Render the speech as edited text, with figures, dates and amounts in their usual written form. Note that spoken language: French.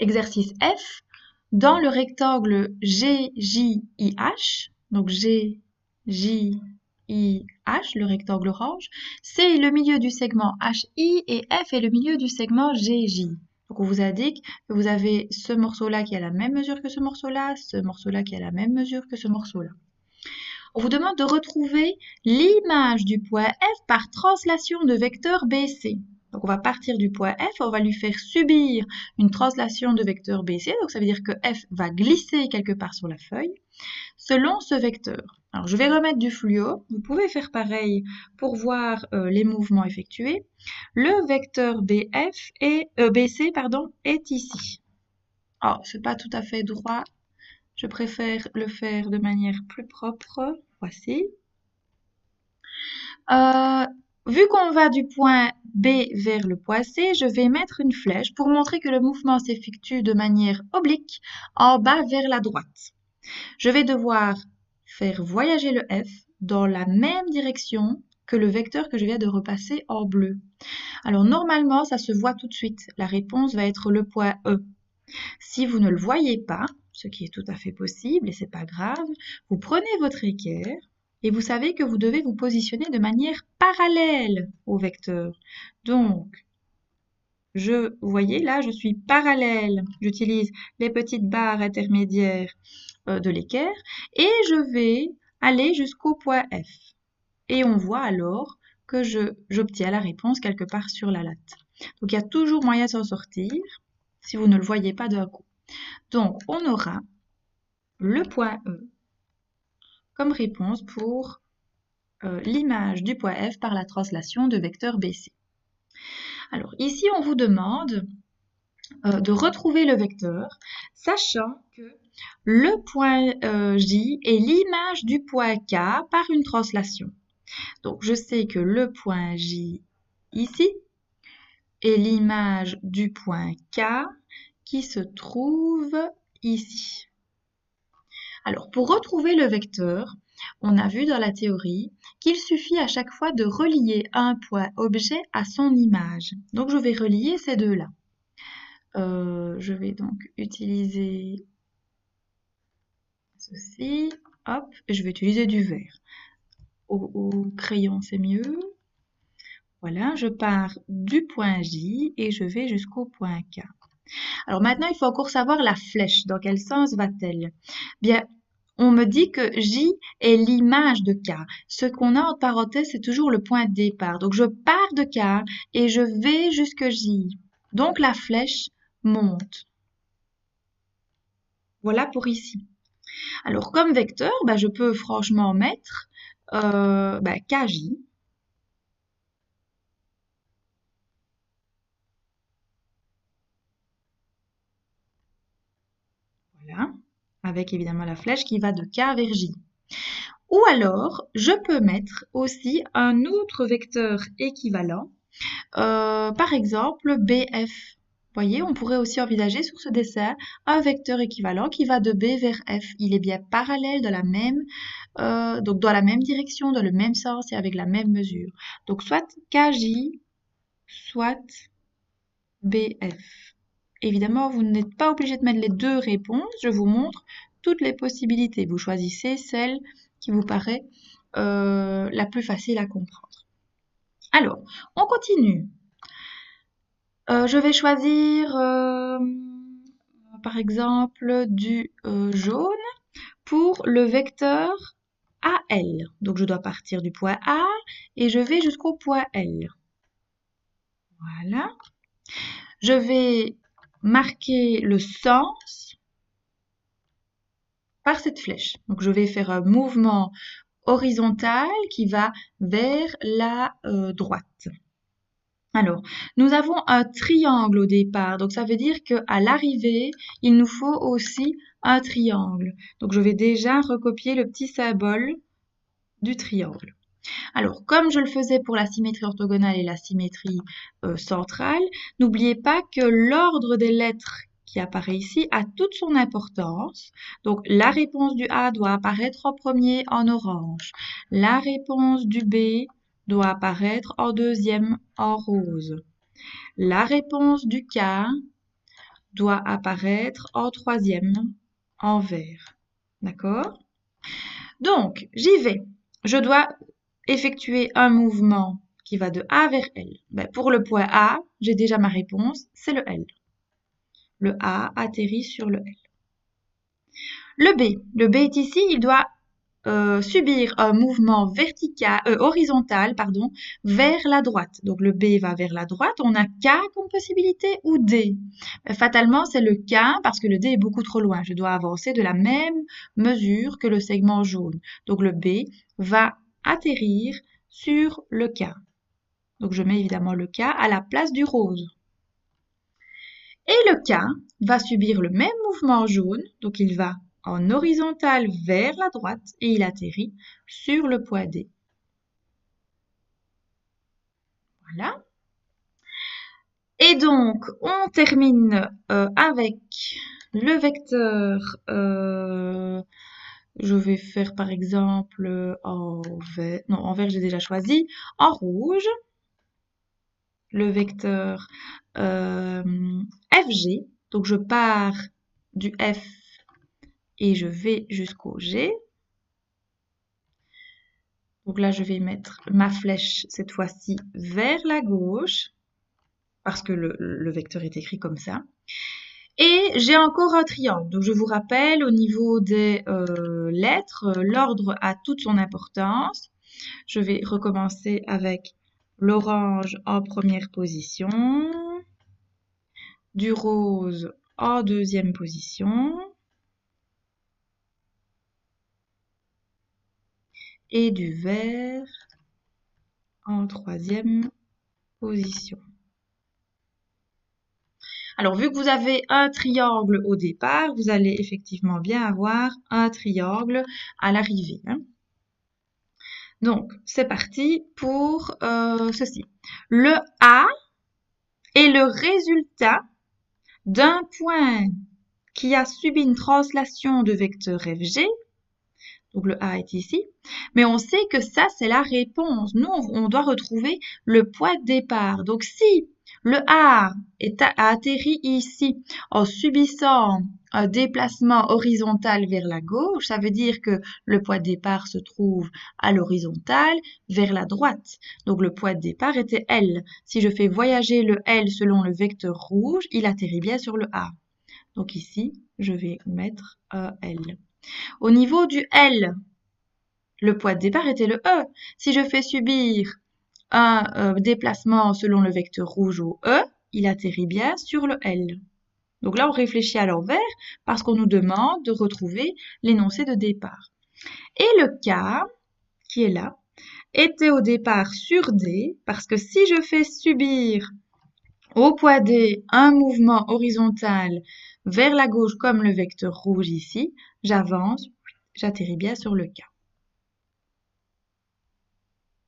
Exercice F, dans le rectangle GJIH, donc GJIH, le rectangle orange, C est le milieu du segment HI et F est le milieu du segment GJ. Donc on vous indique que vous avez ce morceau-là qui a la même mesure que ce morceau-là qui a la même mesure que ce morceau-là. On vous demande de retrouver l'image du point F par translation de vecteur BC. Donc on va partir du point F, on va lui faire subir une translation de vecteur BC, donc ça veut dire que F va glisser quelque part sur la feuille, selon ce vecteur. Alors je vais remettre du fluo, vous pouvez faire pareil pour voir les mouvements effectués. Le vecteur BC est ici. Alors c'est pas tout à fait droit, je préfère le faire de manière plus propre. Voici. Vu qu'on va du point B vers le point C, je vais mettre une flèche pour montrer que le mouvement s'effectue de manière oblique en bas vers la droite. Je vais devoir faire voyager le F dans la même direction que le vecteur que je viens de repasser en bleu. Alors normalement, ça se voit tout de suite. La réponse va être le point E. Si vous ne le voyez pas, ce qui est tout à fait possible et c'est pas grave, vous prenez votre équerre et vous savez que vous devez vous positionner de manière parallèle au vecteur. Donc, vous voyez là, je suis parallèle. J'utilise les petites barres intermédiaires de l'équerre et je vais aller jusqu'au point F. Et on voit alors que j'obtiens la réponse quelque part sur la latte. Donc, il y a toujours moyen de s'en sortir si vous ne le voyez pas d'un coup. Donc, on aura le point E comme réponse pour l'image du point F par la translation de vecteur BC. Alors, ici, on vous demande de retrouver le vecteur, sachant que le point J est l'image du point K par une translation. Donc, je sais que le point J ici est l'image du point K qui se trouve ici. Alors, pour retrouver le vecteur, on a vu dans la théorie qu'il suffit à chaque fois de relier un point objet à son image. Donc, je vais relier ces deux-là. Je vais donc utiliser ceci. Hop, je vais utiliser du vert. Au crayon, c'est mieux. Voilà, je pars du point J et je vais jusqu'au point K. Alors maintenant, il faut encore savoir la flèche. Dans quel sens va-t-elle? Bien, on me dit que J est l'image de K. Ce qu'on a en parenthèse, c'est toujours le point de départ. Donc, je pars de K et je vais jusque J. Donc, la flèche monte. Voilà pour ici. Alors, comme vecteur, je peux franchement mettre KJ. Voilà, avec évidemment la flèche qui va de K vers J. Ou alors, je peux mettre aussi un autre vecteur équivalent, par exemple BF. Vous voyez, on pourrait aussi envisager sur ce dessin un vecteur équivalent qui va de B vers F. Il est bien parallèle donc dans la même direction, dans le même sens et avec la même mesure. Donc soit KJ, soit BF. Évidemment, vous n'êtes pas obligé de mettre les deux réponses. Je vous montre toutes les possibilités. Vous choisissez celle qui vous paraît la plus facile à comprendre. Alors, on continue. Je vais choisir, par exemple, du jaune pour le vecteur AL. Donc, je dois partir du point A et je vais jusqu'au point L. Voilà. Je vais marquer le sens par cette flèche. Donc, je vais faire un mouvement horizontal qui va vers la droite. Alors, nous avons un triangle au départ, donc ça veut dire qu'à l'arrivée, il nous faut aussi un triangle. Donc, je vais déjà recopier le petit symbole du triangle. Alors, comme je le faisais pour la symétrie orthogonale et la symétrie centrale, n'oubliez pas que l'ordre des lettres qui apparaît ici a toute son importance. Donc, la réponse du A doit apparaître en premier en orange. La réponse du B doit apparaître en deuxième en rose. La réponse du K doit apparaître en troisième, en vert. D'accord? Donc, j'y vais. Je dois effectuer un mouvement qui va de A vers L. Ben, pour le point A, j'ai déjà ma réponse, c'est le L. Le A atterrit sur le L. Le B est ici, il doit subir un mouvement horizontal, vers la droite. Donc le B va vers la droite. On a K comme possibilité ou D. Fatalement, c'est le K parce que le D est beaucoup trop loin. Je dois avancer de la même mesure que le segment jaune. Donc le B va atterrir sur le K. Donc je mets évidemment le K à la place du rose. Et le K va subir le même mouvement jaune. Donc il va en horizontal vers la droite et il atterrit sur le point D. Voilà. Et donc, on termine avec le vecteur. Je vais faire par exemple en vert. Non, en vert j'ai déjà choisi. En rouge, le vecteur FG. Donc je pars du F et je vais jusqu'au G. Donc là, je vais mettre ma flèche cette fois-ci vers la gauche parce que le vecteur est écrit comme ça. Et j'ai encore un triangle. Donc je vous rappelle, au niveau des lettres, l'ordre a toute son importance. Je vais recommencer avec l'orange en première position, du rose en deuxième position, et du vert en troisième position. Alors, vu que vous avez un triangle au départ, vous allez effectivement bien avoir un triangle à l'arrivée. Hein. Donc, c'est parti pour ceci. Le A est le résultat d'un point qui a subi une translation de vecteur FG. Donc, le A est ici. Mais on sait que ça, c'est la réponse. Nous, on doit retrouver le point de départ. Donc, si le A a atterri ici en subissant un déplacement horizontal vers la gauche, ça veut dire que le point de départ se trouve à l'horizontale vers la droite. Donc le point de départ était L. Si je fais voyager le L selon le vecteur rouge, il atterrit bien sur le A. Donc ici, je vais mettre un L. Au niveau du L, le point de départ était le E. Si je fais subir un déplacement selon le vecteur rouge au E, il atterrit bien sur le L. Donc là, on réfléchit à l'envers parce qu'on nous demande de retrouver l'énoncé de départ. Et le K, qui est là, était au départ sur D parce que si je fais subir au point D un mouvement horizontal vers la gauche comme le vecteur rouge ici, j'avance, j'atterris bien sur le K.